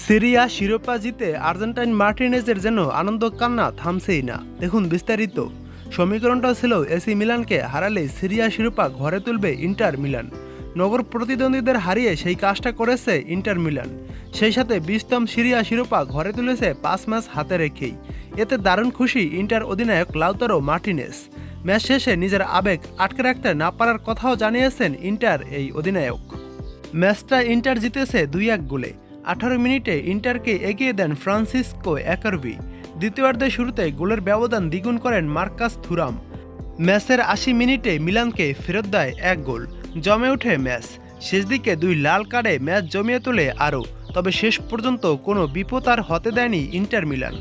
Syria শিরোপা জিতে Argentine মার্টিনেজের যেন আনন্দ কান্না থামছেই না। দেখুন বিস্তারিত। সমীকরণটা ছিল এসি মিলানকে হারালে সিরিয়া শিরোপা ঘরে তুলবে ইন্টার মিলান। নগর প্রতিদ্বন্দ্বীদের হারিয়ে সেই কাজটা করেছে ইন্টার মিলান। সেই সাথে 20তম সিরিয়া শিরোপা ঘরে তুলেছে 5 ম্যাচ হাতে রেখেই। এতে দারুণ খুশি ইন্টার অধিনায়ক লাউতারো মার্টিনেজ। ম্যাচ শেষে নিজের আবেগ আটকে রাখতে না পারার কথাও জানিয়েছেন ইন্টার এই অধিনায়ক। ম্যাচটা ইন্টার জিতেছে 2-1 গোলে। 18 মিনিটে ইন্টারকে এগিয়ে দেন ফ্রান্সিসকো অ্যাকারবি। দ্বিতীয়ার্ধের শুরুতে গোলের ব্যবধান দ্বিগুণ করেন মার্কাস থুরাম। ম্যাচের 80 মিনিটে মিলানকে ফেরত দেয় 1 গোল। জমে ওঠে ম্যাচ। শেষ দিকে 2 লাল কার্ডে ম্যাচ জমিয়ে তোলে আরও। তবে শেষ পর্যন্ত কোনো বিপদ আর হতে দেয়নি ইন্টার মিলান।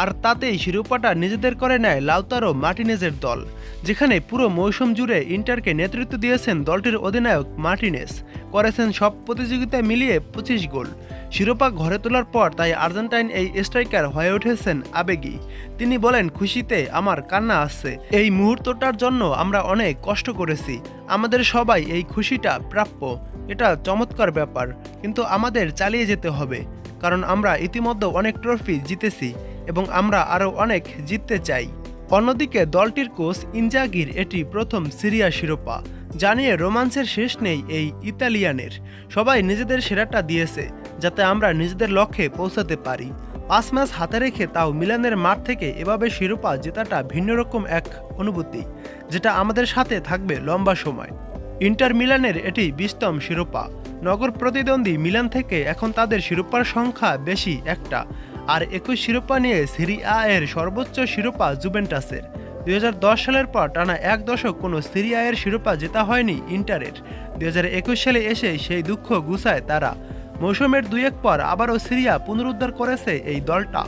আর তাতেই শিরোপাটা নিজেদের করে নেয় লাউতারো মার্টিনেজের দল, যেখানে পুরো মৌসুম জুড়ে ইন্টারকে নেতৃত্ব দিয়েছেন দলটির অধিনায়ক মার্টিনেজ। করেছেন সব প্রতিযোগিতায় মিলিয়ে 25 গোল। শিরোপা ঘরে তোলার পর তাই আর্জেন্টাইন এই স্ট্রাইকার হয়ে উঠেছেন আবেগী। তিনি বলেন, খুশিতে আমার কান্না আসছে। এই মুহূর্তটার জন্য আমরা অনেক কষ্ট করেছি। আমাদের সবাই এই খুশিটা প্রাপ্য। এটা চমৎকার ব্যাপার, কিন্তু আমাদের চালিয়ে যেতে হবে, কারণ আমরা ইতিমধ্যে অনেক ট্রফি জিতেছি এবং আমরা আরও অনেক জিততে চাই। অন্যদিকে দলটির কোচ ইনজাগির এটি প্রথম সিরিয়া শিরোপা। জানিয়ে রোমান্সের শেষ নেই এই ইতালিয়ানের। সবাই নিজেদের সেরাটা দিয়েছে যাতে আমরা নিজেদের লক্ষ্যে পৌঁছাতে পারি। 5 ম্যাচ হাতে রেখে তাও মিলানের মাঠ থেকে এভাবে শিরোপা জেতাটা ভিন্ন রকম এক অনুভূতি, যেটা আমাদের সাথে থাকবে লম্বা সময়। ইন্টার মিলানের এটি 20তম শিরোপা। নগর প্রতিদ্বন্দ্বী মিলান থেকে এখন তাদের শিরোপার সংখ্যা বেশি একটা। আর 21 শিরোপা নিয়ে সিরিয়া এর সর্বোচ্চ শিরোপা জুভেন্টাসের। 2010 সালের পর টানা 1 দশক কোনো সিরিয়া এর শিরোপা জেতা হয়নি ইন্টারের। 2021 সালে এসে সেই দুঃখ গুছায় তারা। মৌসুমের 2-1 পর আবারও সিরিয়া পুনরুদ্ধার করেছে এই দলটা।